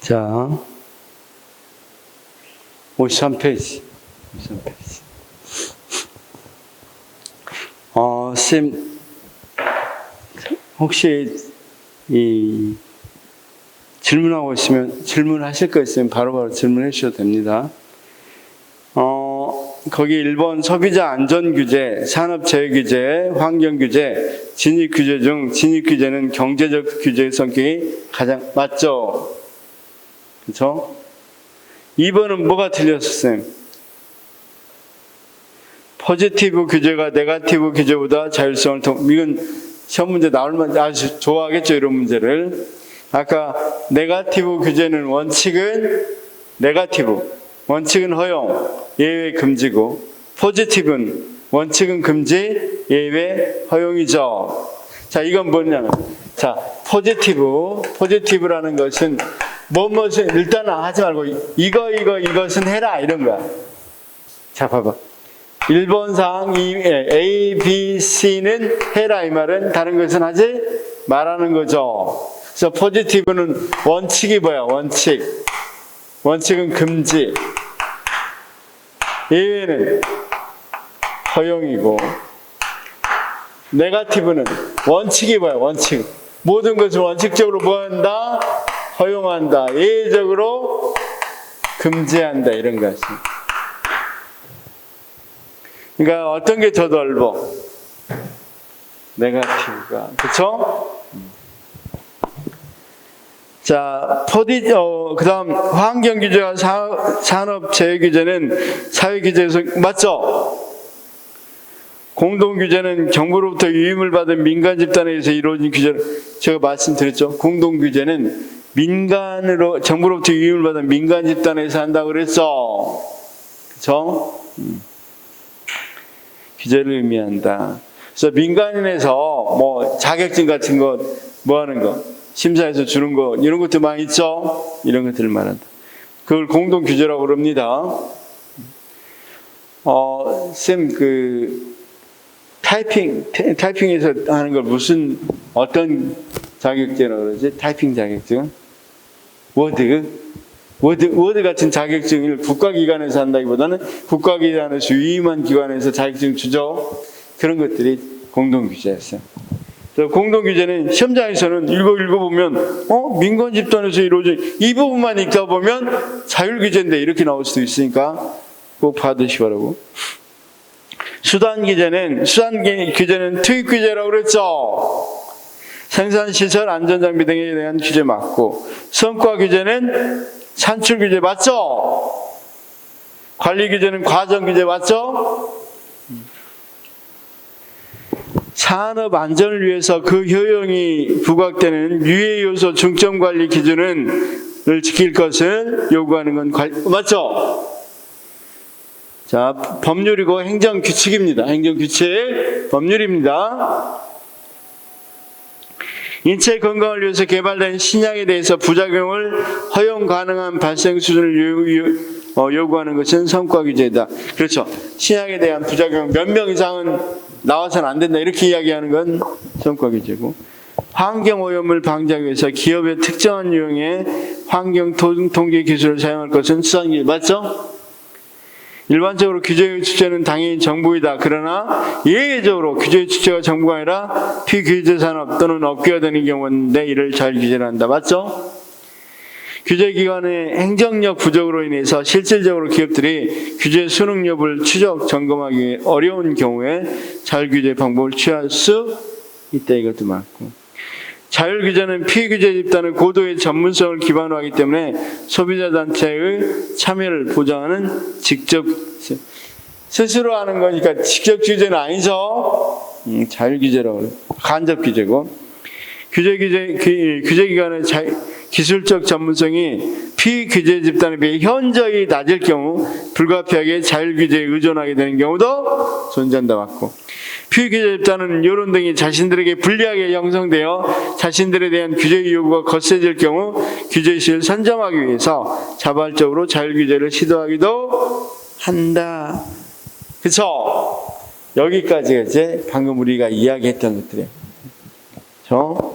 자, 53페이지. 53페이지. 쌤, 혹시 질문하고 있으면, 질문하실 거 있으면 바로바로 질문해 주셔도 됩니다. 거기 1번 소비자 안전 규제, 산업 재해 규제, 환경 규제, 진입 규제 중 진입 규제는 경제적 규제의 성격이 가장 맞죠? 그렇죠? 2번은 뭐가 틀렸어요, 쌤? 포지티브 규제가 네거티브 규제보다 자율성을 이건 시험 문제 나올만 아주 좋아하겠죠, 이런 문제를. 아까 네거티브 규제는 원칙은 네거티브, 원칙은 허용, 예외 금지고, 포지티브는 원칙은 금지, 예외 허용이죠. 자, 이건 뭐냐면, 자, 포지티브라는 것은 뭐뭐는 일단은 하지 말고 이것은 해라 이런 거야. 자, 봐봐. 1번 사항 A, B, C는 해라 이 말은 다른 것은 하지 말라는 거죠. 그래서 포지티브는 원칙이 뭐야? 원칙은 금지. 예외는 허용이고, 네거티브는 원칙이 뭐야? 원칙. 모든 것을 원칙적으로 뭐 한다? 허용한다. 예외적으로 금지한다. 이런 것이. 그러니까 어떤 게 더 넓어? 네거티브가. 그쵸? 자, 그 다음, 환경 규제와 산업 재해 규제는 사회 규제에서, 맞죠? 공동 규제는 정부로부터 유임을 받은 민간 집단에 의해서 이루어진 규제를, 제가 말씀드렸죠? 공동 규제는 정부로부터 유임을 받은 민간 집단에서 한다고 그랬어. 그쵸? 규제를 의미한다. 그래서 민간인에서 뭐 자격증 같은 거, 뭐 하는 거, 심사에서 주는 거, 이런 것도 많이 있죠? 이런 것들을 말한다. 그걸 공동 규제라고 그럽니다. 쌤, 타이핑에서 하는 걸 어떤 자격증이라고 그러지? 타이핑 자격증? 워드 같은 자격증을 국가기관에서 한다기보다는 국가기관에서 유임한 기관에서 자격증 주죠. 그런 것들이 공동 규제였어요. 공동 규제는 시험장에서는 읽어보면 민간 집단에서 이루어진 이 부분만 읽다 보면 자율 규제인데 이렇게 나올 수도 있으니까 꼭 받으시 바라고. 수단 규제는 투입 규제라고 그랬죠. 생산시설 안전장비 등에 대한 규제 맞고, 성과 규제는 산출 규제 맞죠? 관리 규제는 과정 규제 맞죠? 산업 안전을 위해서 그 효용이 부각되는 유해 요소 중점 관리 기준을 지킬 것을 요구하는 건 맞죠? 자, 법률이고 행정 규칙입니다. 행정 규칙, 법률입니다. 인체 건강을 위해서 개발된 신약에 대해서 부작용을 허용 가능한 발생 수준을 요구하는 것은 성과 규제다. 그렇죠. 신약에 대한 부작용 몇 명 이상은 나와서는 안 된다. 이렇게 이야기하는 건 성과 규제고, 환경 오염을 방지하기 위해서 기업의 특정한 유형의 환경 통계 기술을 사용할 것은 수단 규제. 맞죠? 일반적으로 규제의 주체는 당연히 정부이다. 그러나 예외적으로 규제의 주체가 정부가 아니라 피규제 산업 또는 업계가 되는 경우인데 이를 잘 규제를 한다. 맞죠? 규제기관의 행정력 부족으로 인해서 실질적으로 기업들이 규제 수능 여부를 추적 점검하기 어려운 경우에 자율규제 방법을 취할 수 있다. 이것도 맞고, 자율규제는 피규제 집단의 고도의 전문성을 기반으로 하기 때문에 소비자단체의 참여를 보장하는 직접 스스로 하는 거니까 직접 규제는 아니죠. 자율규제라고 해요. 간접 규제고, 규제기관의 기술적 전문성이 피규제 집단에 비해 현저히 낮을 경우 불가피하게 자율규제에 의존하게 되는 경우도 존재한다. 맞고, 피규제 집단은 여론 등이 자신들에게 불리하게 형성되어 자신들에 대한 규제 요구가 거세질 경우 규제시를 선점하기 위해서 자발적으로 자율규제를 시도하기도 한다. 그쵸? 여기까지가 이제 방금 우리가 이야기했던 것들이에요. 그쵸?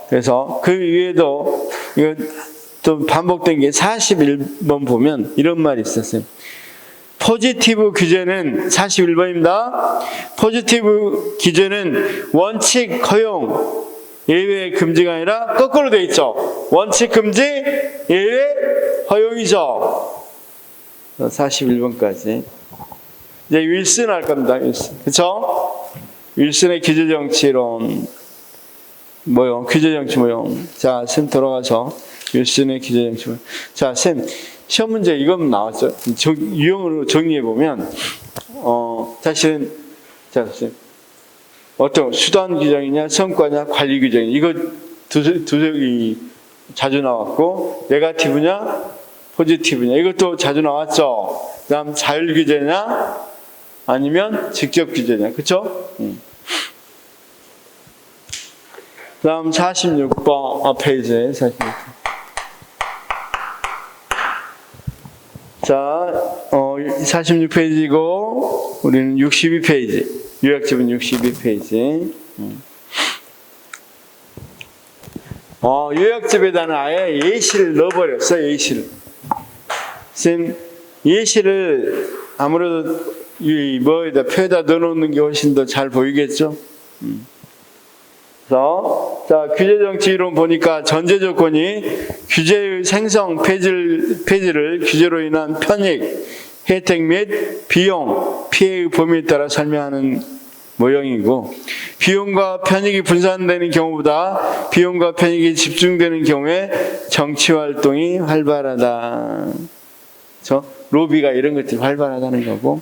그래서 그 위에도 이거 또 반복된 게 41번 보면 이런 말이 있었어요. 포지티브 규제는 41번입니다. 포지티브 규제는 원칙 허용, 예외 금지가 아니라 거꾸로 돼 있죠. 원칙 금지, 예외 허용이죠. 41번까지. 이제 윌슨 할 겁니다. 윌슨. 그렇죠? 윌슨의 규제 정치론 모형, 규제 정치 모형. 자, 쌤 돌아가서 윌슨의 규제 정치 모형. 자, 쌤 시험 문제 이건 나왔죠. 유형으로 정리해 보면 사실은 자, 쌤 어떤 수단 규정이냐, 성과냐, 관리 규정이냐 이거 두석이 자주 나왔고 네거티브냐, 포지티브냐 이것도 자주 나왔죠. 그다음 자율 규제냐 아니면 직접 규제냐, 그렇죠? 그다음 46번 페이지에 46번. 자, 46페이지고 우리는 62페이지. 요약집은 62페이지. 요약집에다는 아예 예시를 넣어버렸어요. 예시를. 쌤, 예시를 아무래도 이 뭐에다 표에다 넣어놓는 게 훨씬 더 잘 보이겠죠? 그래서 자, 규제 정치 이론 보니까 전제 조건이 규제의 생성 폐지를 규제로 인한 편익, 혜택 및 비용, 피해의 범위에 따라 설명하는 모형이고, 비용과 편익이 분산되는 경우보다 비용과 편익이 집중되는 경우에 정치 활동이 활발하다. 그렇죠? 로비가 이런 것들이 활발하다는 거고,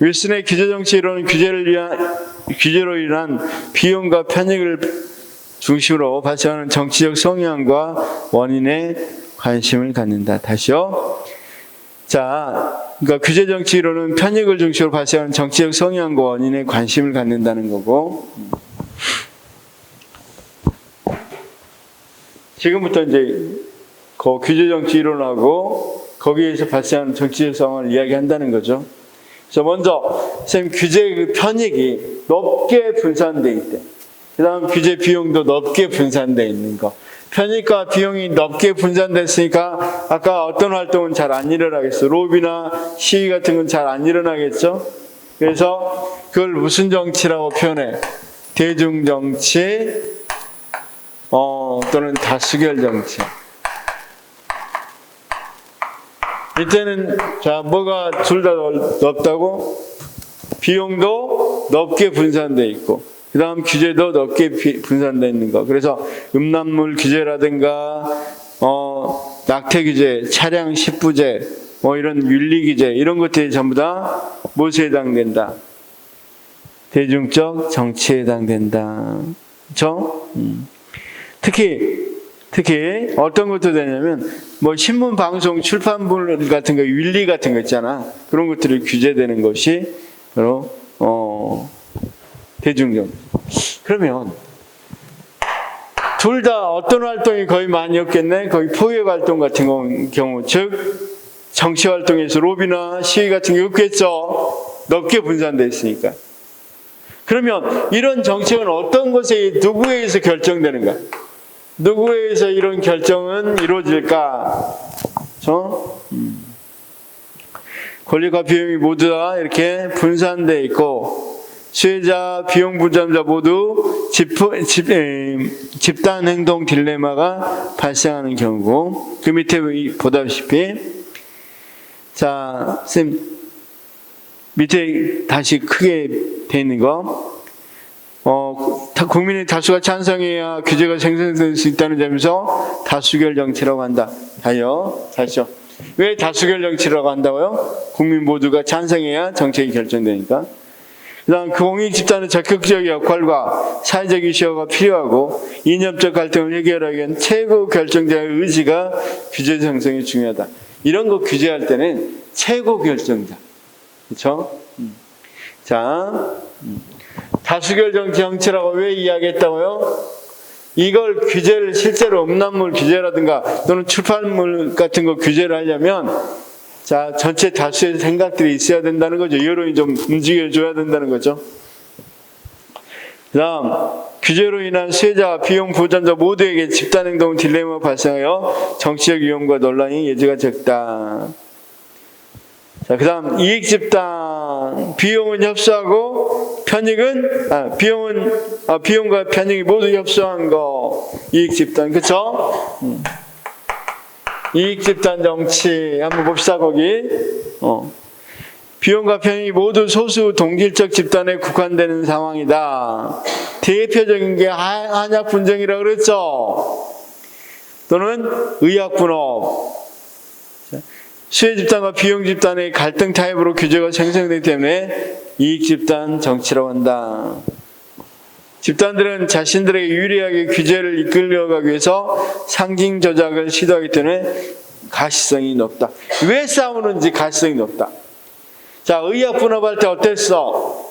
윌슨의 규제 정치 이론은 규제로 인한 비용과 편익을 중심으로 발생하는 정치적 성향과 원인에 관심을 갖는다. 다시요. 자, 그러니까 규제 정치 이론은 편익을 중심으로 발생하는 정치적 성향과 원인에 관심을 갖는다는 거고, 지금부터 이제 그 규제 정치 이론하고 거기에서 발생하는 정치적 상황을 이야기한다는 거죠. 그래서 먼저 선생님 규제 그 편익이 높게 분산돼 있대. 그 다음 규제 비용도 높게 분산돼 있는 거. 편익과 비용이 높게 분산됐으니까 아까 어떤 활동은 잘 안 일어나겠어. 로비나 시위 같은 건 잘 안 일어나겠죠. 그래서 그걸 무슨 정치라고 표현해? 대중정치 또는 다수결 정치. 이때는 자 뭐가 둘 다 높다고? 비용도 높게 분산돼 있고 그 다음 규제도 높게 분산돼 있는 거. 그래서 음란물 규제라든가 낙태 규제, 차량 십부제, 이런 윤리 규제 이런 것들이 전부 다 무엇에 해당된다? 대중적 정치에 해당된다. 그렇죠? 특히 어떤 것도 되냐면 신문, 방송, 출판물 같은 거, 윤리 같은 거 있잖아. 그런 것들이 규제되는 것이 바로 대중적. 그러면 둘 다 어떤 활동이 거의 많이 없겠네? 거의 포획 활동 같은 경우, 즉 정치 활동에서 로비나 시위 같은 게 없겠죠. 넓게 분산되어 있으니까. 그러면 이런 정책은 어떤 것에 누구에 의해서 결정되는가? 누구에 의해서 이런 결정은 이루어질까? 그렇죠? 권리과 비용이 모두 다 이렇게 분산되어 있고 수혜자, 비용 부담자 모두 집단 행동 딜레마가 발생하는 경우고 그 밑에 보다시피 자, 쌤 밑에 다시 크게 돼 있는 거 국민의 다수가 찬성해야 규제가 생성될 수 있다는 점에서 다수결 정치라고 한다. 다시요. 왜 다수결 정치라고 한다고요? 국민 모두가 찬성해야 정책이 결정되니까. 그 다음 공익 집단의 적극적 역할과 사회적 이슈가 필요하고 이념적 갈등을 해결하기 위한 최고 결정자의 의지가 규제 형성이 중요하다. 이런 거 규제할 때는 최고 결정자. 그렇죠? 자, 다수결 정치라고 왜 이야기했다고요? 이걸 규제를 실제로 음란물 규제라든가 또는 출판물 같은 거 규제를 하려면 자, 전체 다수의 생각들이 있어야 된다는 거죠. 여론이 좀 움직여줘야 된다는 거죠. 그 다음, 규제로 인한 수혜자와 비용 부담자 모두에게 집단행동 딜레마가 발생하여 정치적 위험과 논란이 여지가 적다. 자, 그 다음 이익집단. 비용은 협소하고 비용과 편익이 모두 협소한 거. 이익집단. 그쵸? 이익집단 정치. 한번 봅시다, 거기. 비용과 편익이 모두 소수 동질적 집단에 국한되는 상황이다. 대표적인 게 한약 분쟁이라고 그랬죠. 또는 의학 분업. 수혜 집단과 비용 집단의 갈등 타입으로 규제가 생성되기 때문에 이익 집단 정치라고 한다. 집단들은 자신들에게 유리하게 규제를 이끌어가기 위해서 상징 조작을 시도하기 때문에 가시성이 높다. 왜 싸우는지 가시성이 높다. 자, 의학 분업할 때 어땠어?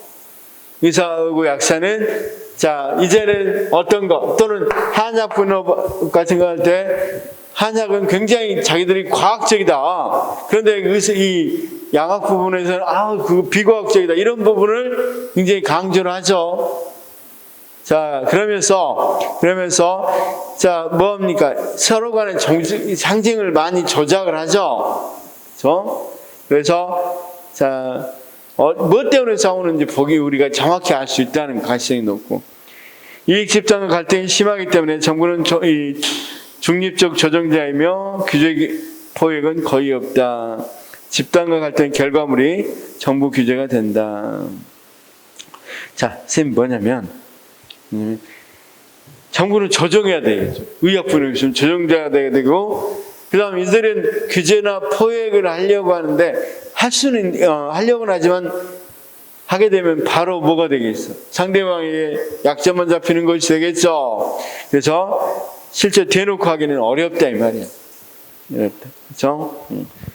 의사하고 약사는 자, 이제는 어떤 거 또는 한약 분업 같은 거 할 때 한약은 굉장히 자기들이 과학적이다. 그런데 이 양학 부분에서는 그거 비과학적이다. 이런 부분을 굉장히 강조를 하죠. 자, 그러면서 자, 뭡니까? 서로 간에 상징을 많이 조작을 하죠. 그렇죠? 그래서 자, 뭐 때문에 싸우는지 보기 우리가 정확히 알 수 있다는 가시성이 높고, 이익 집단과 갈등이 심하기 때문에 정부는 중립적 조정자이며 규제 포획은 거의 없다. 집단과 갈등의 결과물이 정부 규제가 된다. 자, 선생님 뭐냐면 정부는 조정해야 되겠죠. 의약분이 있으면 조정자가 돼야 되고, 그 다음 이들은 규제나 포획을 하려고 하는데 하려고는 하지만 하게 되면 바로 뭐가 되겠어? 상대방의 약점만 잡히는 것이 되겠죠. 그래서 실제 대놓고 하기는 어렵다 이 말이야. 어렵다. 그렇죠?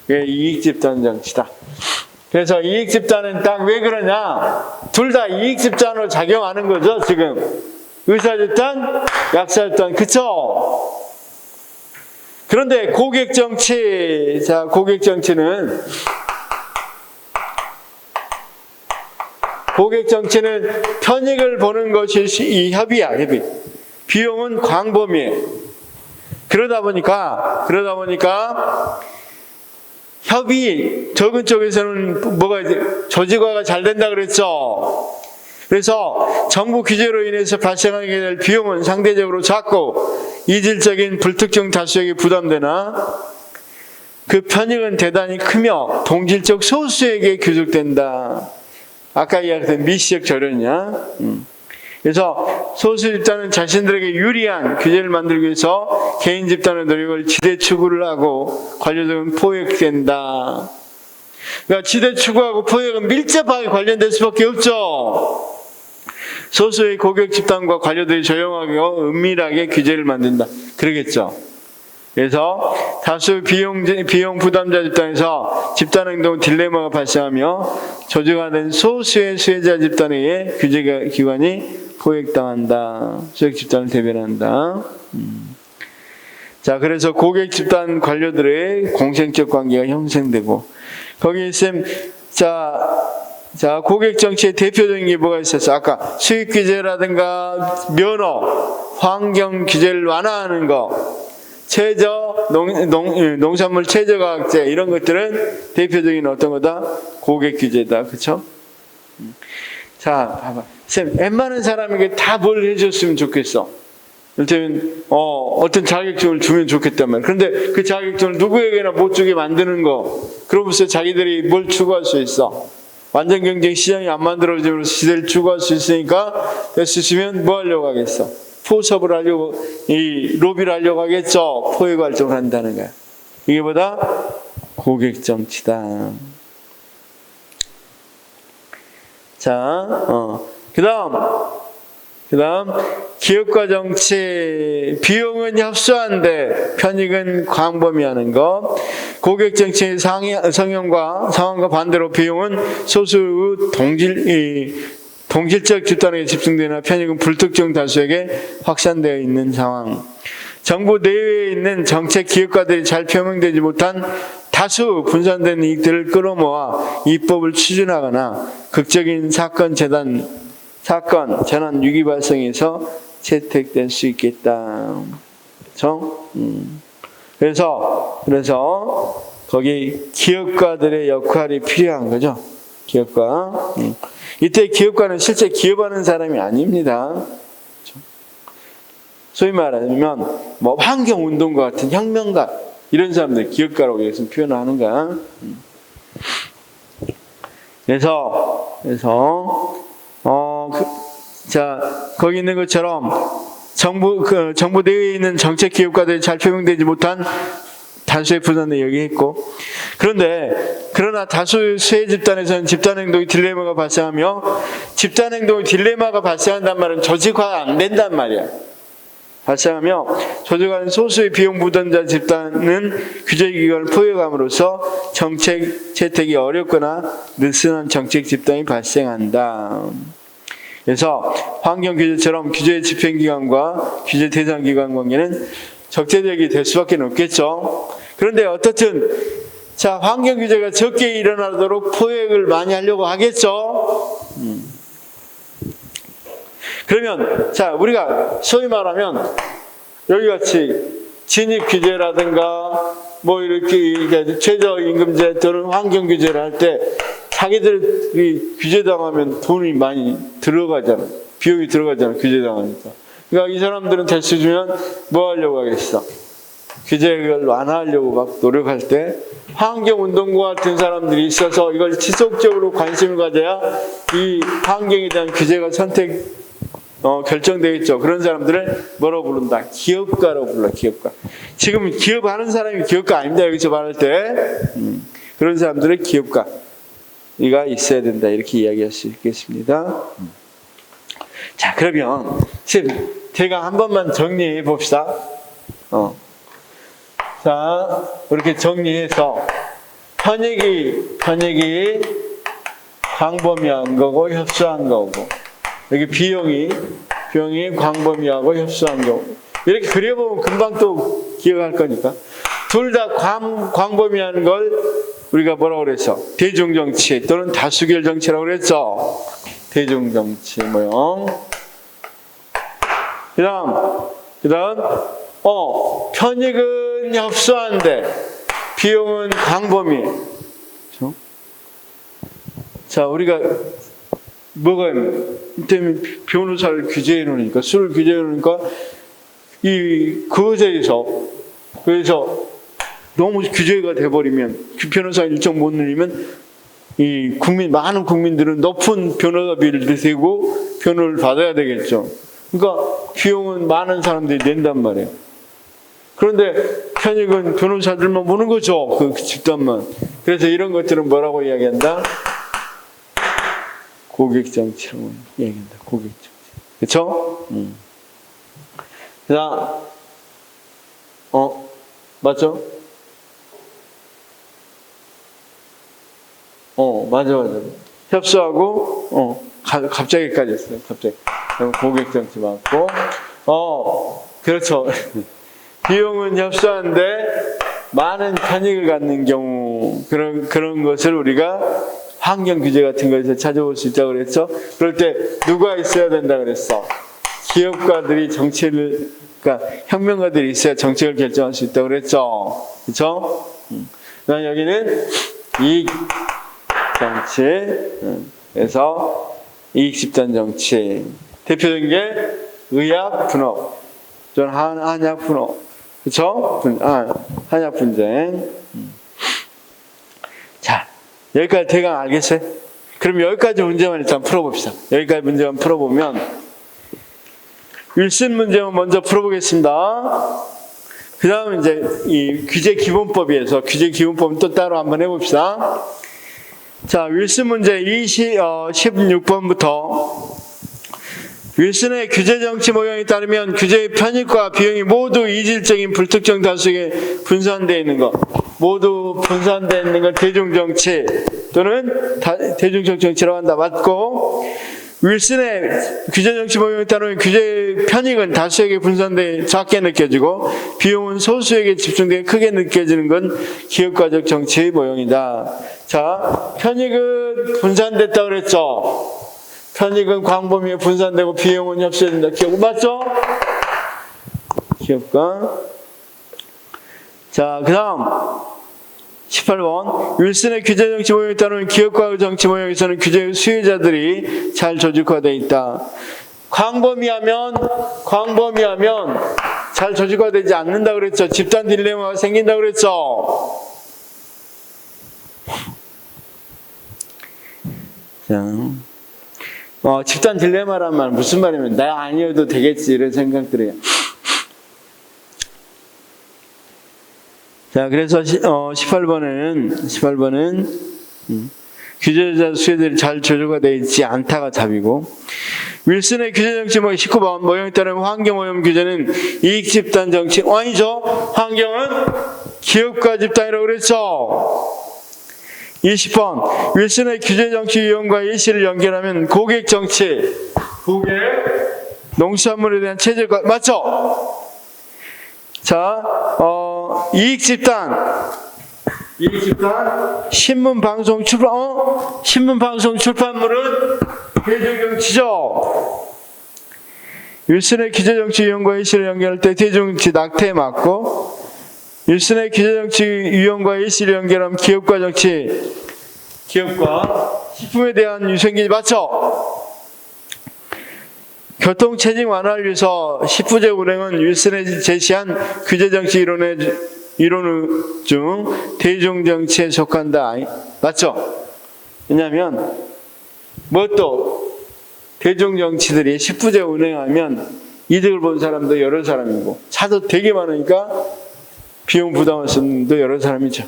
그게 이익집단 정치다. 그래서 이익집단은 딱 왜 그러냐? 둘 다 이익집단으로 작용하는 거죠, 지금. 의사집단, 약사집단, 그쵸? 그런데 고객정치, 자, 고객정치는 편익을 보는 것이 이 협의야, 협의. 비용은 광범위해. 그러다 보니까 협의 적은 쪽에서는 뭐가 이제 조직화가 잘 된다 그랬죠. 그래서 정부 규제로 인해서 발생하게 될 비용은 상대적으로 작고 이질적인 불특정 다수에게 부담되나 그 편익은 대단히 크며 동질적 소수에게 귀속된다. 아까 이야기했던 미시적 절연이야. 그래서 소수 집단은 자신들에게 유리한 규제를 만들기 위해서 개인 집단의 노력을 지대 추구를 하고 관료적인 포획된다. 그러니까 지대 추구하고 포획은 밀접하게 관련될 수밖에 없죠. 소수의 고객 집단과 관료들이 조용하고 은밀하게 규제를 만든다. 그러겠죠. 그래서 다수 비용 부담자 집단에서 집단 행동 딜레마가 발생하며 조직화된 소수의 수혜자 집단에 규제 기관이 포획당한다. 수익 집단을 대변한다. 자, 그래서 고객 집단 관료들의 공생적 관계가 형성되고, 거기에 있으면 자, 고객 정치의 대표적인 게 뭐가 있었어? 아까 수익 규제라든가 면허, 환경 규제를 완화하는 거, 농산물 최저가격제 이런 것들은 대표적인 어떤 거다? 고객 규제다. 그렇죠? 자, 봐봐. 쌤, 웬만한 사람에게 다 뭘 해줬으면 좋겠어. 이를테면 어떤 자격증을 주면 좋겠단 말이야. 그런데 그 자격증을 누구에게나 못 주게 만드는 거, 그러면서 자기들이 뭘 추구할 수 있어? 완전 경쟁 시장이 안 만들어지면서 시대를 추구할 수 있으니까 됐으면 뭐 하려고 하겠어? 포섭을 하려고, 로비를 하려고 하겠죠. 포획 활동을 한다는 거야. 이게 뭐다? 고객 정치다. 자, 그 다음 기업가 정치. 비용은 협소한데 편익은 광범위하는 것. 고객 정치의 성향과 상황과 반대로 비용은 소수 동질적 집단에게 집중되나 편익은 불특정 다수에게 확산되어 있는 상황. 정부 내외에 있는 정책 기업가들이 잘 표명되지 못한 다수 분산된 이익들을 끌어모아 입법을 추진하거나 극적인 사건, 재난 위기 발생에서 채택될 수 있겠다. 그렇죠? 그래서 거기 기업가들의 역할이 필요한 거죠. 기업가. 이때 기업가는 실제 기업하는 사람이 아닙니다. 그렇죠? 소위 말하면 뭐 환경운동가 같은 혁명가 이런 사람들 기업가라고 여기서 표현하는 거야. 그래서 거기 있는 것처럼 정부 내에 있는 정책 기업가들이 잘 표명되지 못한 다수의 분산을 얘기했고, 그러나 다수의 집단에서는 집단행동의 딜레마가 발생하며, 집단행동의 딜레마가 발생한단 말은 조직화가 안 된단 말이야. 발생하며 조직화는 소수의 비용 부담자 집단은 규제기관을 포획함으로써 정책 채택이 어렵거나 느슨한 정책 집단이 발생한다. 그래서 환경규제처럼 규제 집행기관과 규제 대상기관 관계는 적대적이 될 수밖에 없겠죠. 그런데 어떻든 환경규제가 적게 일어나도록 포획을 많이 하려고 하겠죠. 그러면 우리가 소위 말하면 여기 같이 진입규제라든가 뭐 이렇게 최저임금제 또는 환경규제를 할 때 자기들이 규제당하면 돈이 많이 들어가잖아. 비용이 들어가잖아. 규제당하니까. 그러니까 이 사람들은 대수 주면 뭐 하려고 하겠어? 규제를 완화하려고 막 노력할 때 환경운동가 같은 사람들이 있어서 이걸 지속적으로 관심을 가져야 이 환경에 대한 규제가 결정되겠죠. 그런 사람들을 뭐라고 부른다? 기업가라고 불러. 기업가. 지금 기업하는 사람이 기업가 아닙니다. 여기서 말할 때 그런 사람들은 기업가가 있어야 된다. 이렇게 이야기할 수 있겠습니다. 자, 그러면 지금 제가 한 번만 정리해 봅시다. 자, 이렇게 정리해서 편익이 광범위한 거고 협소한 거고, 여기 비용이 광범위하고 협소한 거고, 이렇게 그려보면 금방 또 기억할 거니까. 둘 다 광범위한 걸 우리가 뭐라고 그랬어? 대중정치 또는 다수결 정치라고 그랬죠. 대중정치 모형. 그다음 편익은 협소한데 비용은 광범위해. 그렇죠? 자, 우리가 뭐가 때문에 변호사를 규제해 놓으니까, 술을 규제해 놓으니까 그래서 너무 규제가 돼버리면, 변호사 일정 못 늘리면 많은 국민들은 높은 변호사비를 대고 변호를 받아야 되겠죠. 그러니까 비용은 많은 사람들이 낸단 말이에요. 그런데 편익은 변호사들만 보는 거죠. 그 집단만. 그래서 이런 것들은 뭐라고 이야기한다? 고객정치라고 이야기한다. 고객정치. 그렇죠? 자, 맞죠? 맞아. 협소하고, 갑자기까지 했어요. 갑자기. 고객정치 맞고, 그렇죠. 비용은 협소한데 많은 편익을 갖는 경우, 그런 것을 우리가 환경 규제 같은 거에서 찾아볼 수 있다고 그랬죠. 그럴 때 누가 있어야 된다 그랬어? 기업가들이 그러니까 혁명가들이 있어야 정책을 결정할 수 있다고 그랬죠. 그렇죠? 그다음 여기는 이익 정치, 그래서 이익 집단 정치. 대표적인 게 의학 분업, 또는 한약 분업, 그렇죠? 한약 분쟁. 자, 여기까지 대강 알겠어요? 그럼 여기까지 문제만 일단 풀어봅시다. 여기까지 문제만 풀어보면, 윌슨 문제만 먼저 풀어보겠습니다. 그 다음 이제 이 규제 기본법에서 규제 기본법은 또 따로 한번 해봅시다. 자, 윌슨 문제 16번부터 윌슨의 규제 정치 모형에 따르면 규제의 편익과 비용이 모두 이질적인 불특정 다수에게 분산되어 있는 것, 모두 분산되어 있는 것 대중정치 또는 대중적 정치라고 한다. 맞고, 윌슨의 규제 정치 모형에 따르면 규제의 편익은 다수에게 분산되어 작게 느껴지고 비용은 소수에게 집중되어 크게 느껴지는 건 기업가적 정치의 모형이다. 자, 편익은 분산됐다고 그랬죠. 편익은 광범위에 분산되고 비용은 협소된다. 기억 맞죠? 기억과. 자, 그 다음 18번 윌슨의 규제 정치 모형에 따르면 기업과 정치 모형에서는 규제의 수혜자들이 잘 조직화되어 있다. 광범위하면 잘 조직화되지 않는다 그랬죠. 집단 딜레마가 생긴다 그랬죠. 자, 집단 딜레마란 말 무슨 말이면 나 아니어도 되겠지 이런 생각들이에요. 자, 그래서 18번은 규제자 수혜들이 잘 조절되어 있지 않다가 답이고, 윌슨의 규제 정치 모형 19번 모형에 따르면 환경 오염 규제는 이익 집단 정치 아니죠. 환경은 기업가 집단이라고 그랬죠. 20번 윌슨의 규제 정치 유형과 예시를 연결하면 고객 정치, 고객 농수산물에 대한 체제가 맞죠? 자, 이익 집단 신문 방송 출판물은 대중정치죠. 윌슨의 규제정치 유형과 예시를 연결할 때 대중정치 낙태에 맞고, 윌슨의 규제정치 유형과 예시를 연결하면 기업과 정치, 기업과 식품에 대한 유생기 맞죠? 교통체증 완화를 위해서 10부제 운행은 윌슨이 제시한 규제정치 이론 중 대중정치에 속한다. 맞죠? 왜냐하면 또 대중정치들이 10부제 운행하면 이득을 본 사람도 여러 사람이고 차도 되게 많으니까 비용 부담할 수 있는 분도 여러 사람이죠.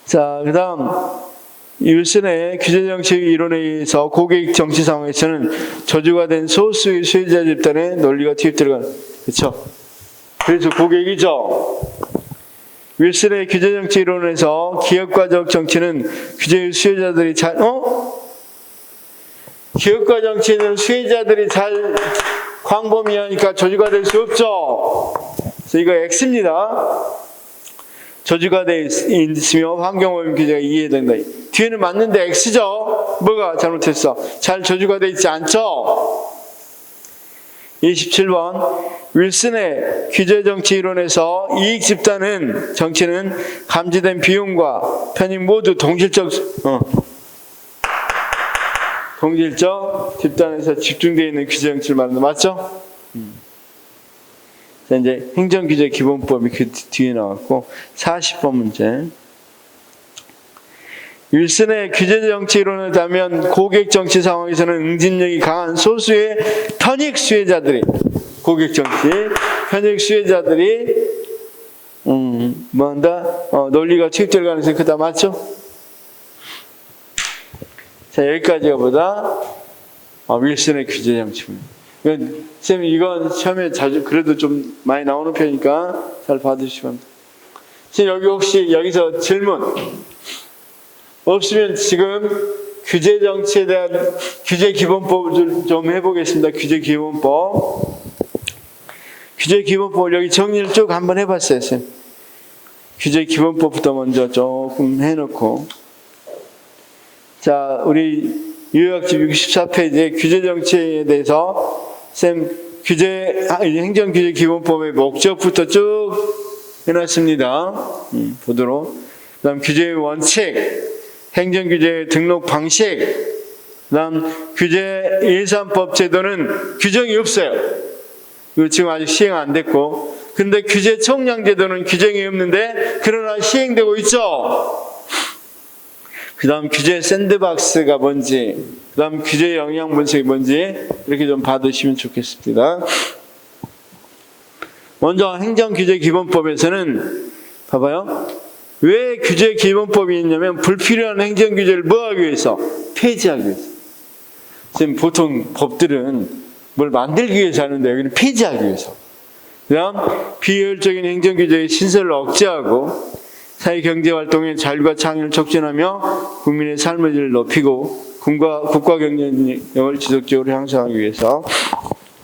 자, 그 다음 윌슨의 규제정치 이론에 의해서 고객 정치 상황에서는 저주화된 소수의 수혜자 집단의 논리가 투입되는 그렇죠? 그래서 고객이죠. 윌슨의 규제정치 이론에서 기업가적 정치는 규제의 수혜자들이 기업가 정치는 수혜자들이 잘 광범위하니까 저주가 될 수 없죠. 그래서 이거 X입니다. 저주가 되어 있으며 환경오염 규제가 이해된다. 뒤에는 맞는데 X죠. 뭐가 잘못했어? 잘 저주가 되어 있지 않죠. 27번 윌슨의 규제정치 이론에서 이익 집단은 정치는 감지된 비용과 편익 모두 동질적 집단에서 집중되어 있는 규제정치를 말한다. 맞죠? 자, 이제 행정규제 기본법이 그 뒤에 나왔고 40번 문제. 윌슨의 규제정치 이론을 따르면 고객정치 상황에서는 응집력이 강한 소수의 편익 수혜자들이 편익 수혜자들이 논리가 투입될 가능성이 크다. 맞죠? 자, 여기까지가 보다 윌슨의 규제정치입니다. 쌤, 이건 시험에 자주 그래도 좀 많이 나오는 편이니까 잘 봐주시면 됩니다. 쌤, 여기 혹시 여기서 질문 없으면 지금 규제 정치에 대한 규제 기본법을 좀 해보겠습니다. 규제 기본법을 여기 정리를 쭉 한번 해봤어요, 쌤. 규제 기본법부터 먼저 조금 해놓고. 자, 우리 유효학집 64페이지에 규제 정치에 대해서 쌤 행정규제 기본법의 목적부터 쭉 해놨습니다. 보도록. 그 다음 규제의 원칙, 행정규제의 등록 방식, 그 다음 규제 일산법 제도는 규정이 없어요. 이거 지금 아직 시행 안 됐고, 근데 규제 총량 제도는 규정이 없는데 그러나 시행되고 있죠. 그 다음 규제 샌드박스가 뭔지, 그 다음 규제 영향 분석이 뭔지 이렇게 좀 받으시면 좋겠습니다. 먼저 행정규제 기본법에서는 봐봐요. 왜 규제 기본법이 있냐면 불필요한 행정규제를 뭐 하기 위해서? 폐지하기 위해서. 지금 보통 법들은 뭘 만들기 위해서 하는데 여기는 폐지하기 위해서. 그 다음 비효율적인 행정규제의 신설을 억제하고 사회경제활동의 자율과 창의를 촉진하며 국민의 삶의 질을 높이고 국가 경쟁력을 지속적으로 향상하기 위해서.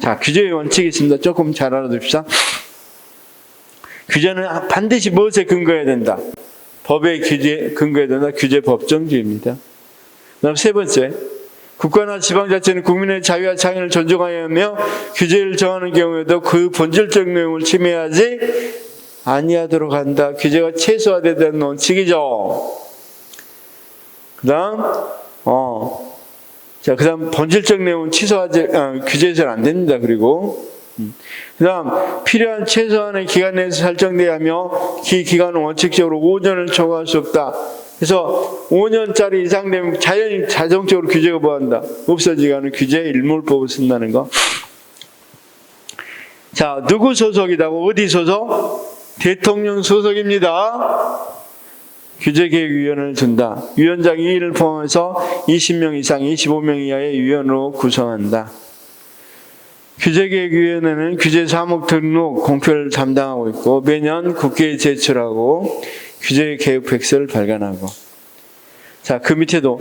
자, 규제의 원칙이 있습니다. 조금 잘 알아둡시다. 규제는 반드시 무엇에 근거해야 된다? 법에 근거해야 된다. 규제 법정주의입니다. 그 다음 세 번째, 국가나 지방자치는 국민의 자유와 창의를 존중하며 규제를 정하는 경우에도 그 본질적 내용을 침해하지 아니하도록 한다. 규제가 최소화되는 원칙이죠. 그다음 본질적 내용은 규제해서는 안 됩니다. 그리고 그다음 필요한 최소한의 기간 내에서 설정돼야 하며 그 기간은 원칙적으로 5년을 초과할 수 없다. 그래서 5년짜리 이상 되면 자동적으로 규제가 뭐한다? 없어지게 하는 규제 일몰법을 쓴다는 거. 자, 누구 소속이다고? 어디 소속? 대통령 소속입니다. 규제개혁위원회를 둔다. 위원장 2인을 포함해서 20명 이상 25명 이하의 위원으로 구성한다. 규제개혁위원회는 규제 사목 등록 공표를 담당하고 있고 매년 국회에 제출하고 규제개혁 백서를 발간하고. 자, 그 밑에도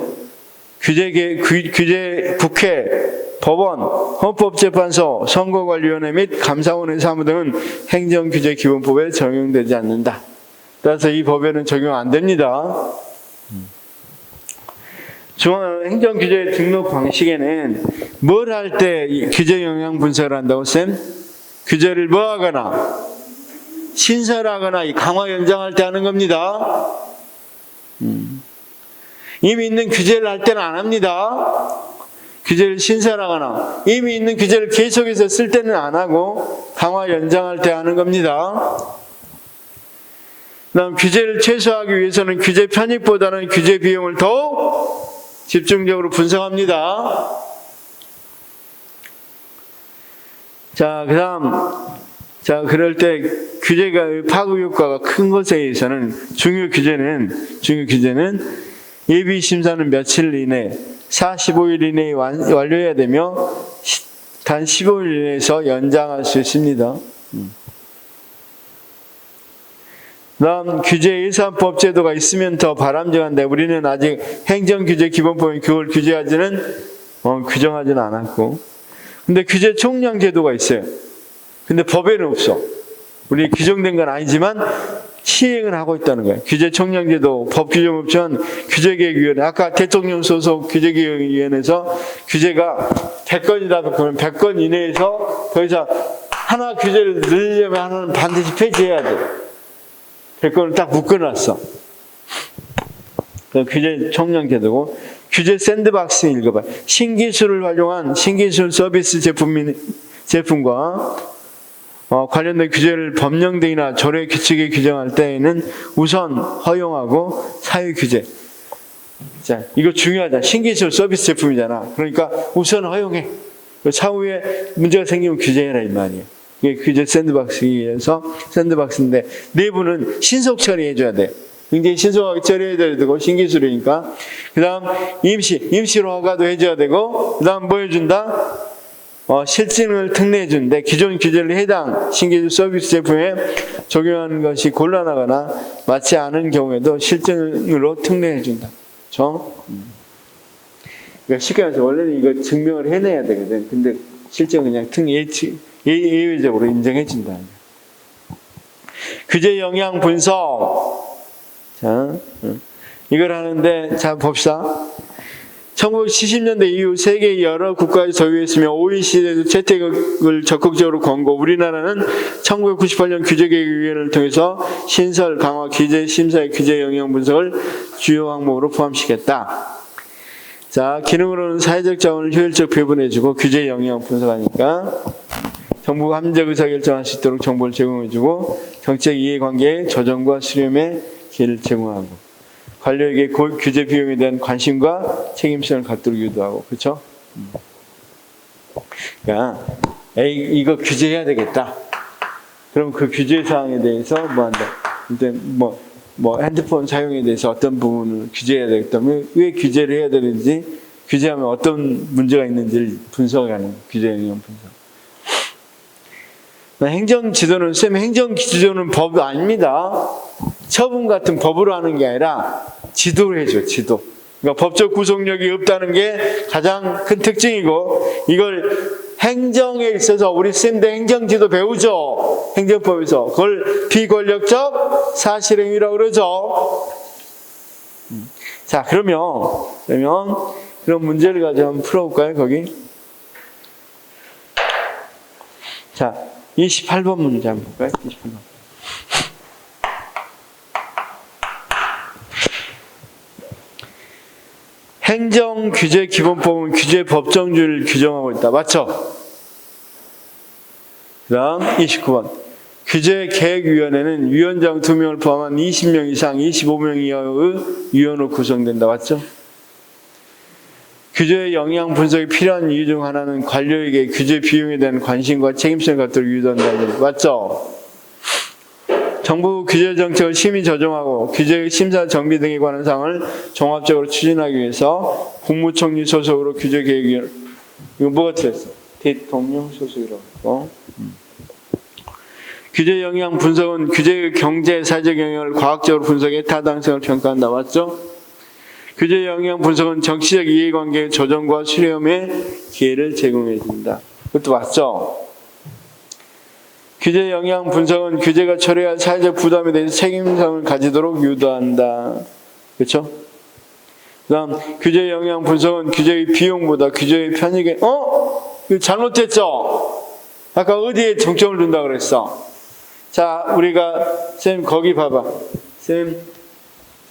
국회, 법원, 헌법재판소, 선거관리위원회 및 감사원의 사무 등은 행정규제기본법에 적용되지 않는다. 따라서 이 법에는 적용 안 됩니다. 행정규제 등록 방식에는 뭘 할 때 규제 영향 분석을 한다고 쌤? 규제를 뭐 하거나 신설하거나 강화 연장할 때 하는 겁니다. 이미 있는 규제를 할 때는 안 합니다. 규제를 신설하거나 이미 있는 규제를 계속해서 쓸 때는 안 하고 강화 연장할 때 하는 겁니다. 그다음 규제를 최소화하기 위해서는 규제 편입보다는 규제 비용을 더욱 집중적으로 분석합니다. 자, 그럴 때 규제가 파급 효과가 큰 것에 의해서는 중요 규제는 예비 심사는 며칠 이내, 45일 이내에 완료해야 되며 단 15일 이내에서 연장할 수 있습니다. 다음 규제 예산법 제도가 있으면 더 바람직한데 우리는 아직 행정규제 기본법에 그걸 규정하지는 않았고, 근데 규제 총량 제도가 있어요. 근데 법에는 없어. 우리 규정된 건 아니지만 시행을 하고 있다는 거예요. 규제 총량 제도 법 규정 없지만 규제개혁위원회, 아까 대통령 소속 규제개혁위원회에서 규제가 100건이라도 그러면 100건 이내에서 더 이상 하나 규제를 늘리려면 하나는 반드시 폐지해야 돼. 100건을 딱 묶어놨어. 그 규제 총량 제도고, 규제 샌드박스 읽어봐. 신기술을 활용한 신기술 서비스 제품과 관련된 규제를 법령 등이나 조례 규칙에 규정할 때에는 우선 허용하고 사유 규제. 자, 이거 중요하다. 신기술 서비스 제품이잖아. 그러니까 우선 허용해. 차후에 문제가 생기면 규제해라 이 말이에요. 이게 규제 샌드박스에서 샌드박스인데 내부는 신속 처리해줘야 돼. 굉장히 신속하게 처리해야 되고 신기술이니까. 그 다음 임시로 허가도 해줘야 되고, 그 다음 뭐 해준다? 실증을 특례해주는데 기존 규제를 해당 신기술 서비스 제품에 적용하는 것이 곤란하거나 맞지 않은 경우에도 실증으로 특례해준다. 그렇죠? 그러니까 쉽게 말해서 원래는 이거 증명을 해내야 되거든. 근데 실증은 그냥 예외적으로 인정해준다. 규제 영향 분석. 자, 이걸 하는데, 자, 봅시다. 1970년대 이후 세계 여러 국가에 소유했으며 OECD에도 채택을 적극적으로 권고, 우리나라는 1998년 규제개혁위원회를 통해서 신설, 강화, 규제 심사의 규제 영향 분석을 주요 항목으로 포함시켰다. 자, 기능으로는 사회적 자원을 효율적 배분해주고 규제 영향 분석하니까 정부가 합리적 의사결정할 수 있도록 정보를 제공해주고 정책 이해관계의 조정과 수렴의 기회를 제공하고 관료에게 규제 비용에 대한 관심과 책임성을 갖도록 유도하고. 그렇죠? 그러니까 이거 규제해야 되겠다. 그럼 그 규제 사항에 대해서 뭐 한다. 일단 뭐 핸드폰 사용에 대해서 어떤 부분을 규제해야 되겠다. 왜 규제를 해야 되는지, 규제하면 어떤 문제가 있는지를 분석하는 규제 영향 분석. 행정지도는 행정지도는 법 아닙니다. 처분 같은 법으로 하는 게 아니라 지도를 해줘, 지도. 그러니까 법적 구속력이 없다는 게 가장 큰 특징이고, 이걸 행정에 있어서 우리 쌤들 행정지도 배우죠. 행정법에서. 그걸 비권력적 사실행위라고 그러죠. 자, 그러면 그런 문제를 가지고 한번 풀어볼까요, 거기? 자, 28번 문제 한번 볼까요? 28번. 행정규제기본법은 규제 법정주의를 규정하고 있다. 맞죠? 그 다음 29번. 규제계획위원회는 위원장 2명을 포함한 20명 이상 25명 이하의 위원으로 구성된다. 맞죠? 규제의 영향 분석이 필요한 이유 중 하나는 관료에게 규제 비용에 대한 관심과 책임성을 갖도록 유도한다. 맞죠? 정부 규제 정책을 심의 조정하고 규제 심사 정비 등에 관한 사항을 종합적으로 추진하기 위해서 국무총리 소속으로 규제계획위원 이거 뭐가 틀렸어? 대통령 소속이라고. 규제 영향 분석은 규제의 경제 사회적 영향을 과학적으로 분석해 타당성을 평가한다. 맞죠? 규제 영향 분석은 정치적 이해관계 조정과 수렴의 기회를 제공해 준다. 그것도 맞죠? 규제 영향 분석은 규제가 처리할 사회적 부담에 대해서 책임성을 가지도록 유도한다. 그렇죠? 그다음 규제 영향 분석은 규제의 비용보다 규제의 편익에 이거 잘못됐죠? 아까 어디에 중점을 둔다 그랬어? 자, 우리가 쌤 거기 봐봐. 쌤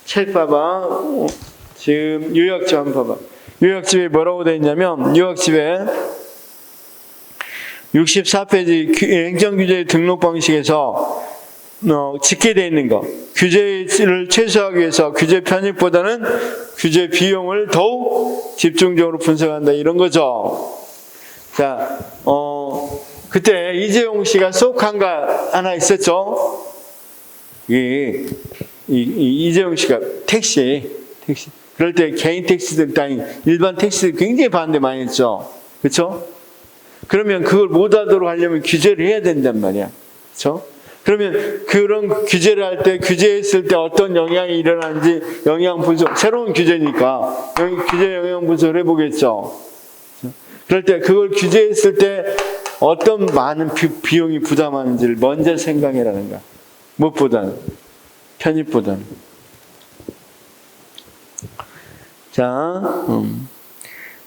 책 봐봐. 지금 요약집 한번 봐봐. 요약집에 뭐라고 되어 있냐면 요약집에 64페이지 행정규제 등록 방식에서 집계되어 있는 거. 규제를 최소화하기 위해서 규제 편익보다는 규제 비용을 더욱 집중적으로 분석한다. 이런 거죠. 자, 그때 이재용 씨가 쏙한 거 하나 있었죠. 이재용 씨가 택시. 그럴 때 개인 택시들 따위 일반 택시들 굉장히 반대 많이 했죠. 그렇죠? 그러면 그걸 못하도록 하려면 규제를 해야 된단 말이야. 그렇죠? 그러면 그런 규제를 할 때 규제했을 때 어떤 영향이 일어나는지 영향 분석, 새로운 규제니까 규제 영향 분석을 해보겠죠. 그럴 때 그걸 규제했을 때 어떤 많은 비용이 부담하는지를 먼저 생각해라는 거야. 무엇보다는 편입보다는. 자,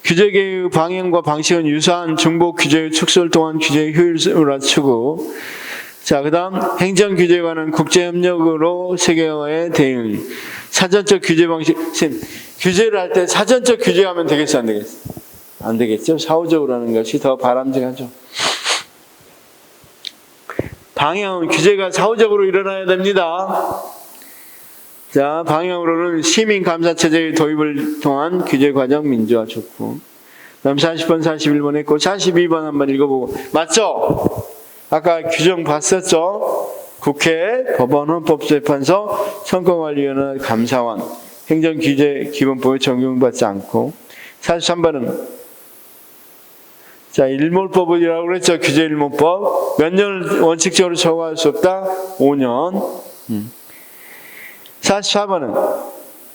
규제계의 방향과 방식은 유사한 중복 규제의 축소를 통한 규제의 효율을 낮추고, 자, 그 다음 행정규제에 관한 국제협력으로 세계화의 대응. 사전적 규제 방식. 규제를 할 때 사전적 규제하면 되겠어, 안 되겠어? 안 되겠죠? 사후적으로 하는 것이 더 바람직하죠. 방향은 규제가 사후적으로 일어나야 됩니다. 자, 방향으로는 시민감사체제의 도입을 통한 규제과정 민주화 촉구. 그다음 40번, 41번 했고 42번 한번 읽어보고. 맞죠? 아까 규정 봤었죠? 국회, 법원, 헌법재판소, 선거관리위원회, 감사원, 행정규제기본법에 적용받지 않고. 43번은 자, 일몰법이라고 그랬죠? 규제일몰법. 몇 년을 원칙적으로 처우할 수 없다? 5년. 44번은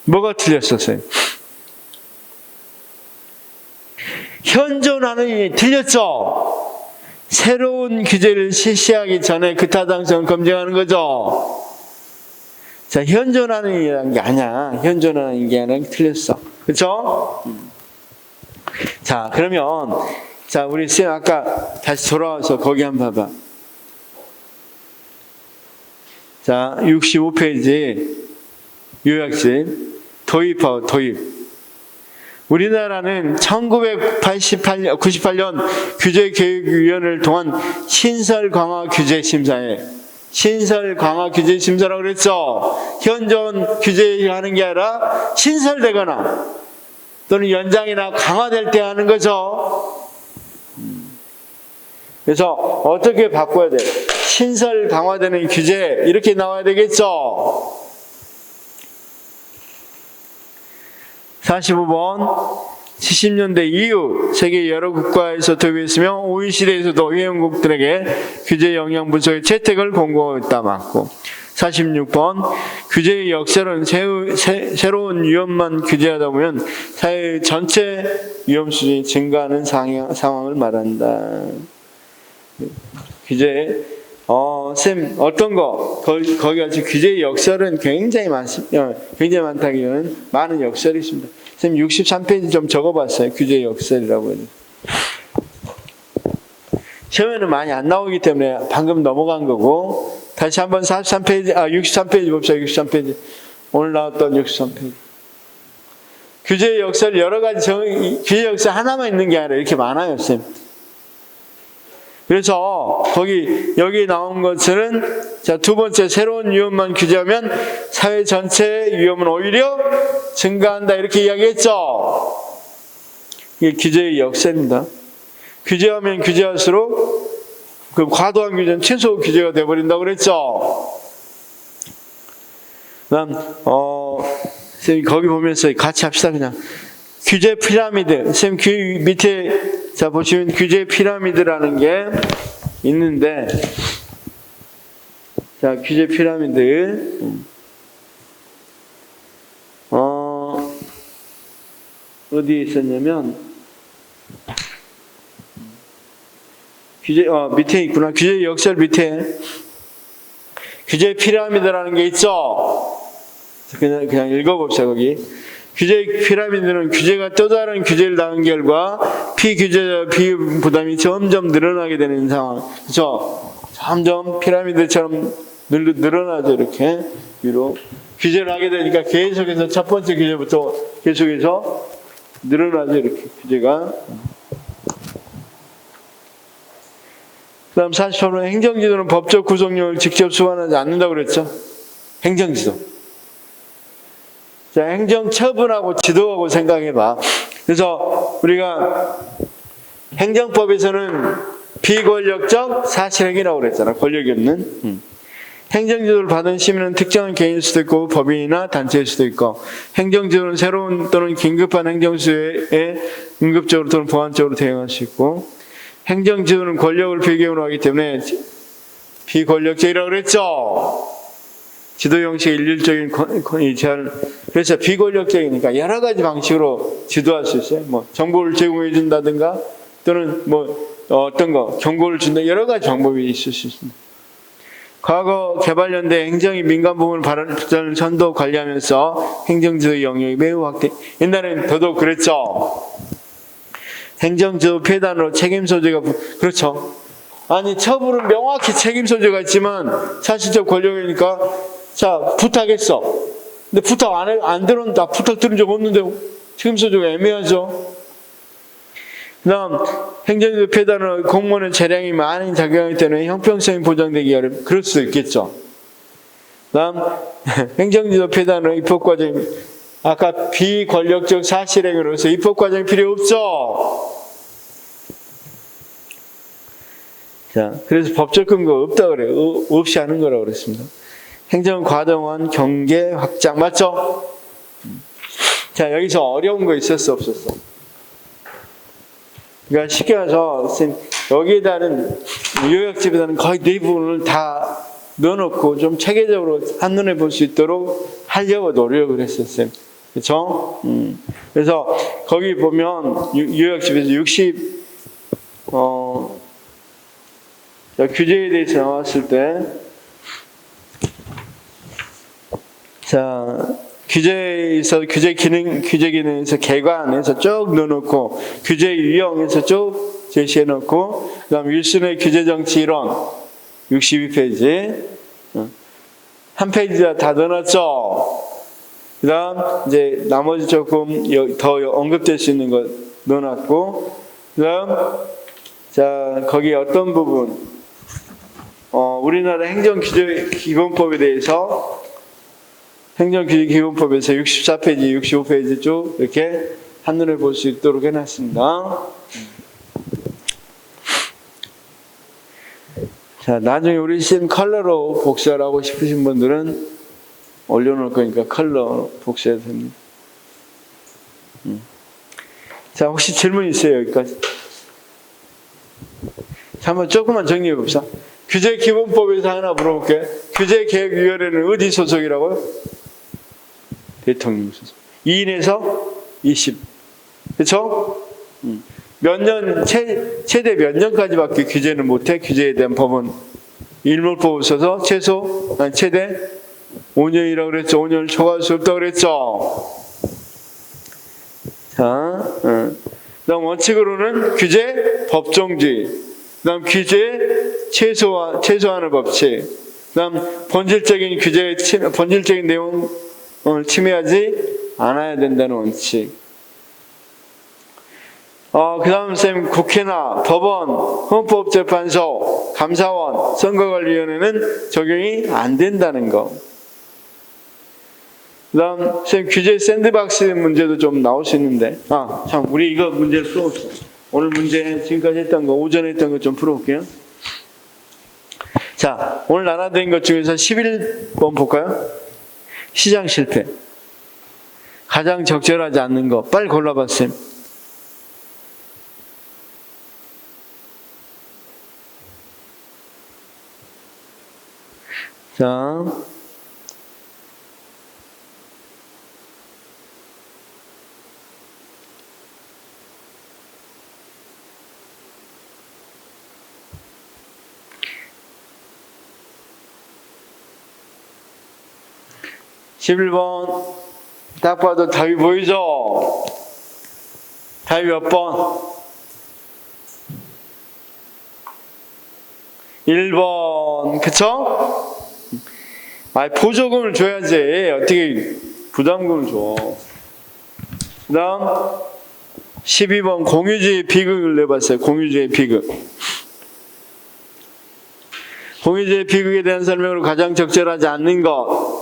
뭐가 틀렸었어요? 현존하는 이 틀렸죠? 새로운 규제를 실시하기 전에 그 타당성을 검증하는 거죠. 자, 현존하는 이라는 게 아니야. 현존하는 게 아니라 틀렸어. 그렇죠? 자, 그러면 자, 우리 쌤 아까 다시 돌아와서 거기 한번 봐봐. 자, 65페이지 요약집 도입하고 도입. 우리나라는 1998년 규제계획위원회를 통한 신설 강화 규제 심사에 신설 강화 규제 심사라고 그랬죠. 현존 규제하는 게 아니라 신설되거나 또는 연장이나 강화될 때 하는 거죠. 그래서 어떻게 바꿔야 돼? 신설 강화되는 규제 이렇게 나와야 되겠죠. 45번 70년대 이후 세계 여러 국가에서 도입했으며 OECD에서도 회원국들에게 규제 영향 분석의 채택을 공고했다. 맞고. 46번 규제의 역설은 새로운 위험만 규제하다 보면 사회 전체 위험 수준이 증가하는 상황을 말한다. 규제 쌤 어떤 거 거기 같이 규제의 역설은 굉장히 많다기에는 많은 역설이 있습니다. 선생님 63페이지 좀 적어봤어요. 규제의 역설이라고 해요. 시험에는 많이 안 나오기 때문에 방금 넘어간 거고, 다시 한번 63페이지 봅시다. 63페이지. 오늘 나왔던 63페이지. 규제의 역설 여러 가지 규제의 역설 하나만 있는 게 아니라 이렇게 많아요, 쌤. 그래서 여기 나온 것은 자, 두 번째 새로운 위험만 규제하면 사회 전체의 위험은 오히려 증가한다 이렇게 이야기했죠. 이게 규제의 역설입니다. 규제하면 규제할수록 그 과도한 규제는 최소 규제가 돼버린다고 그랬죠. 그다음 선생님 거기 보면서 같이 합시다. 그냥 규제 피라미드. 선생님 밑에 자 보시면 규제 피라미드라는 게 있는데, 자 규제 피라미드 어디에 있었냐면 규제 밑에 있구나. 규제 역설 밑에 규제 피라미드라는 게 있죠. 그냥 읽어봅시다. 거기 규제 피라미드는 규제가 또 다른 규제를 당한 결과 피규제자 비부담이 점점 늘어나게 되는 상황. 그렇죠? 점점 피라미드처럼 늘어나죠. 이렇게 위로 규제를 하게 되니까 계속해서 첫 번째 규제부터 계속해서 늘어나죠. 이렇게 규제가. 그 다음 48번 행정지도는 법적 구속력을 직접 수반하지 않는다고 그랬죠. 행정지도. 자, 행정처분하고 지도하고 생각해봐. 그래서 우리가 행정법에서는 비권력적 사실행위라고 그랬잖아. 권력이 없는. 행정지도를 받은 시민은 특정한 개인일 수도 있고 법인이나 단체일 수도 있고, 행정지도는 새로운 또는 긴급한 행정수에 응급적으로 또는 보완적으로 대응할 수 있고, 행정지도는 권력을 배경으로 하기 때문에 비권력적이라고 그랬죠. 지도 형식의 일률적인 제한. 그래서 비권력적이니까 여러 가지 방식으로 지도할 수 있어요. 뭐 정보를 제공해 준다든가, 또는 어떤 거 경고를 준다, 여러 가지 방법이 있을 수 있습니다. 과거 개발연대 행정이 민간 부문을 발전을 선도 관리하면서 행정지도 영역이 매우 확대. 옛날에는 더더욱 그랬죠. 행정지도 폐단으로 책임 소재가 그렇죠. 아니 처분은 명확히 책임 소재가 있지만 사실적 권력이니까 자 부탁했어. 근데 부탁 안 들었다. 부탁 들은 적 없는데 책임 소재가 애매하죠. 그다음 행정지도 폐단은 공무원의 재량이 많이 작용하기 때문에 형평성이 보장되기 어렵. 그럴 수도 있겠죠. 그다음 행정지도 폐단은 입법 과정 아까 비권력적 사실행위로서 입법 과정이 필요 없죠. 자, 그래서 법적 근거 없다 그래요. 없이 하는 거라고 그랬습니다. 행정 과도한 경계 확장 맞죠? 자, 여기서 어려운 거 있었어 없었어? 그러니까 쉽게 말해서 여기에다는 요약집에다는 거의 대부분을 다 넣어놓고 좀 체계적으로 한눈에 볼 수 있도록 하려고 노력을 했었어요. 그렇죠? 그래서 거기 보면 요약집에서 60 규제에 대해서 나왔을 때, 자, 규제에서 규제 기능에서 개관에서 쭉 넣어놓고, 규제 유형에서 쭉 제시해놓고, 그다음 윌슨의 규제 정치 이론 62페이지 한 페이지 다 넣어놨죠. 그다음 이제 나머지 조금 더 언급될 수 있는 것 넣어놨고, 그다음 자 거기 어떤 부분 우리나라 행정규제기본법에 대해서 행정규제기본법에서 64페이지, 65페이지 쭉 이렇게 한눈에 볼 수 있도록 해놨습니다. 자, 나중에 우리 쌤 컬러로 복사를 하고 싶으신 분들은 올려놓을 거니까 컬러 복사해도 됩니다. 자, 혹시 질문 있어요, 여기까지? 자, 한번 조금만 정리해 봅시다. 규제기본법에서 하나 물어볼게요. 규제개혁위원회는 어디 소속이라고요? 대통령 소속. 2인에서 20. 그렇죠? 몇 년, 최대 몇 년까지밖에 규제는 못해? 규제에 대한 법은 일몰법을 써서 최대 5년이라고 그랬죠. 5년을 초과할 수 없다고 그랬죠. 자, 그다음 원칙으로는 규제, 법정주의. 그다음 규제, 최소한의 법칙. 그다음 본질적인 규제, 본질적인 내용을 침해하지 않아야 된다는 원칙. 그다음 쌤 국회나 법원, 헌법재판소, 감사원, 선거관리위원회는 적용이 안 된다는 거. 그다음 쌤 규제 샌드박스 문제도 좀 나올 수 있는데 참 우리 이거 문제 풀어볼게요. 오늘 문제 지금까지 했던 거 오전에 했던 거 좀 풀어볼게요. 자, 오늘 나눠드린 것 중에서 11번 볼까요? 시장 실패. 가장 적절하지 않는 거 빨리 골라봐 쌤. 자, (11번) 딱 봐도 답이 보이죠? 답이 몇 번? 1번 그쵸? 보조금을 줘야지 어떻게 부담금을 줘. 그 다음 12번 공유주의 비극을 내봤어요. 공유주의 비극. 공유주의 비극에 대한 설명으로 가장 적절하지 않는 것.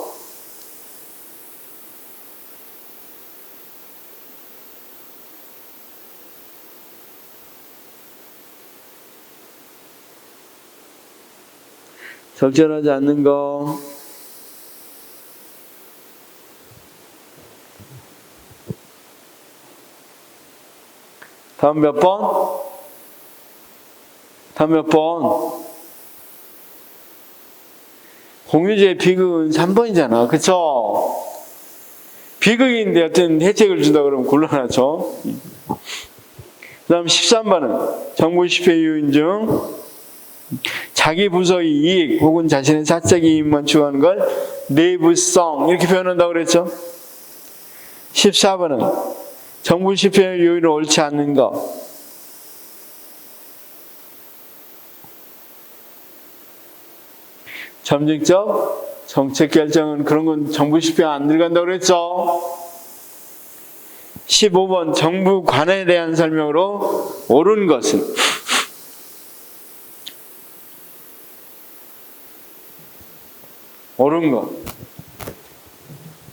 적절하지 않는 거. 다음 몇 번? 다음 몇 번? 공유주의 비극은 3번이잖아. 그쵸? 비극인데 어떤 혜택을 준다 그러면 곤란하죠. 그 다음 13번은 정부 실패 요인 중 자기 부서의 이익 혹은 자신의 사적 이익만 추구하는 걸 내부성 이렇게 표현한다고 그랬죠. 14번은 정부 실패 요인은 옳지 않는 것. 점진적 정책 결정은 그런 건 정부 실패 안 들어간다고 그랬죠. 15번 정부 관에 대한 설명으로 옳은 것은 옳은 것.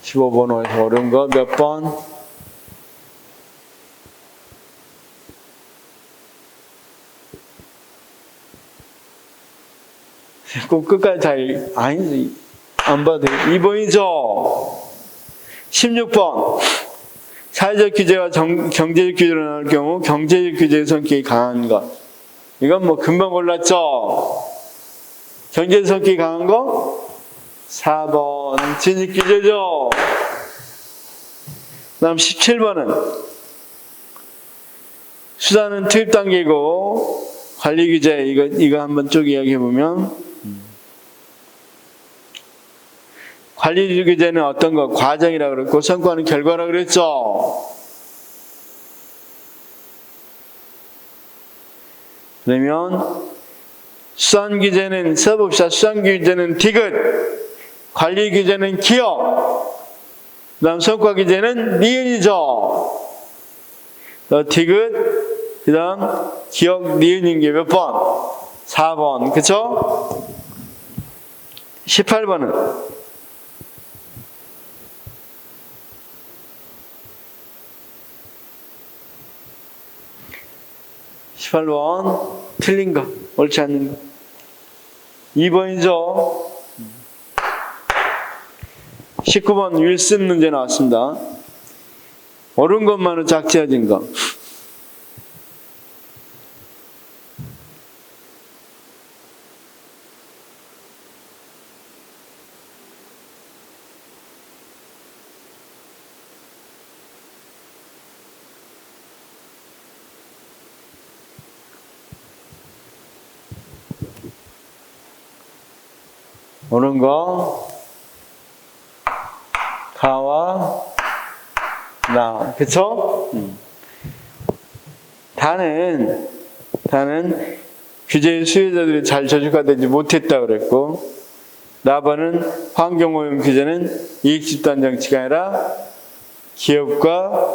15번호에서 옳은 것 몇 번? 꼭 끝까지 잘 아니지 안 봐도 2번이죠. 16번 사회적 규제와 경제적 규제로 나올 경우 경제적 규제의 성격이 강한 것. 이건 뭐 금방 골랐죠. 경제적 성격이 강한 거 4번 진입 규제죠. 그 다음 17번은 수단은 투입 단계고 관리 규제 이거 한번 쭉 이야기해 보면 관리 규제는 어떤 거 과정이라고 그랬고 성과는 결과라고 그랬죠. 그러면 수단 규제는 써봅시다. 수단 규제는 디귿, 관리 규제는 기억, 그 다음 성과 규제는 니은이죠. 디귿, 그 다음 기억, 니은인 게 몇 번? 4번. 그쵸? 18번은 18번 틀린 거, 옳지 않는 거. 2번이죠. 19번 윌슨 문제 나왔습니다. 옳은 것만으로 작지어진 거. 옳은 거 가와 그 나. 그쵸? 다는 규제의 수혜자들이 잘 저축화되지 못했다 그랬고, 나번은 환경오염 규제는 이익집단 정치가 아니라 기업과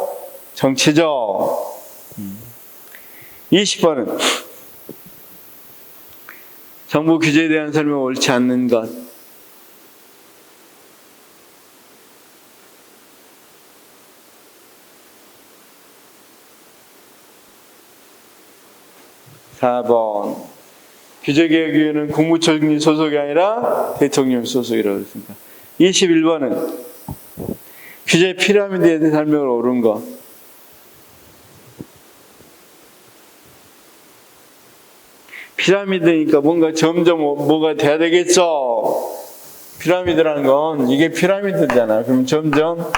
정치죠. 20번은 정부 규제에 대한 설명이 옳지 않는 것. (4번) 규제개혁위원회는 국무총리 소속이 아니라 대통령 소속이라고 했습니다. 21번은 규제 피라미드에 대한 설명을 옳은 것. 피라미드니까 뭔가 점점 뭐가 돼야 되겠죠. 피라미드라는 건 이게 피라미드잖아. 그럼 점점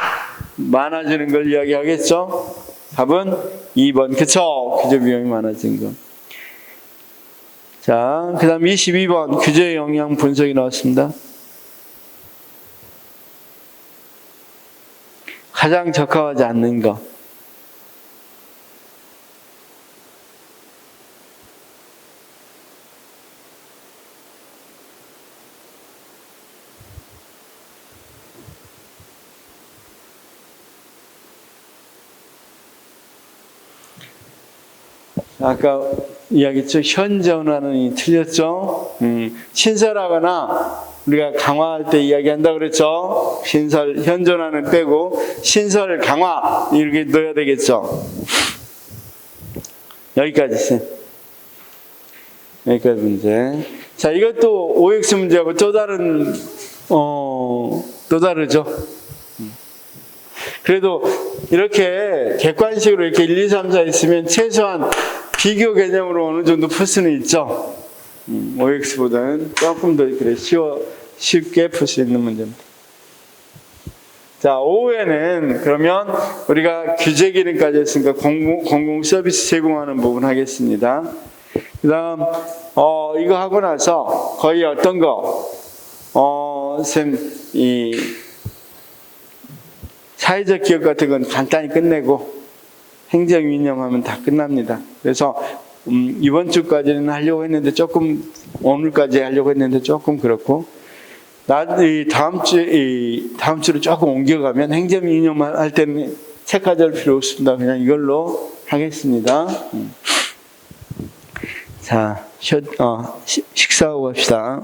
많아지는 걸 이야기하겠죠. 답은 2번. 그쵸? 규제 비용이 많아진 거. 자, 그 다음 22번 규제 영향 분석이 나왔습니다. 가장 적합하지 않는 거. 아까 이야기했죠. 현존하는 틀렸죠. 신설하거나 우리가 강화할 때 이야기한다 그랬죠. 신설, 현존하는 빼고 신설, 강화 이렇게 넣어야 되겠죠. 여기까지 문제. 자, 이것도 OX 문제하고 또 다르죠. 그래도 이렇게 객관식으로 이렇게 1, 2, 3, 4 있으면 최소한 비교 개념으로 어느 정도 풀 수는 있죠. OX보다는 조금 더 그래 쉽게 풀 수 있는 문제입니다. 자, 오후에는 그러면 우리가 규제 기능까지 했으니까 공공 서비스 제공하는 부분 하겠습니다. 그 다음 이거 하고 나서 거의 어떤 거 이 사회적 기업 같은 건 간단히 끝내고 행정 위념하면 다 끝납니다. 그래서 이번 주까지는 하려고 했는데 오늘까지 하려고 했는데 조금 그렇고, 다음 주로 조금 옮겨가면 행정 위념할 때는 책가져올 필요 없습니다. 그냥 이걸로 하겠습니다. 자, 식사하고 갑시다.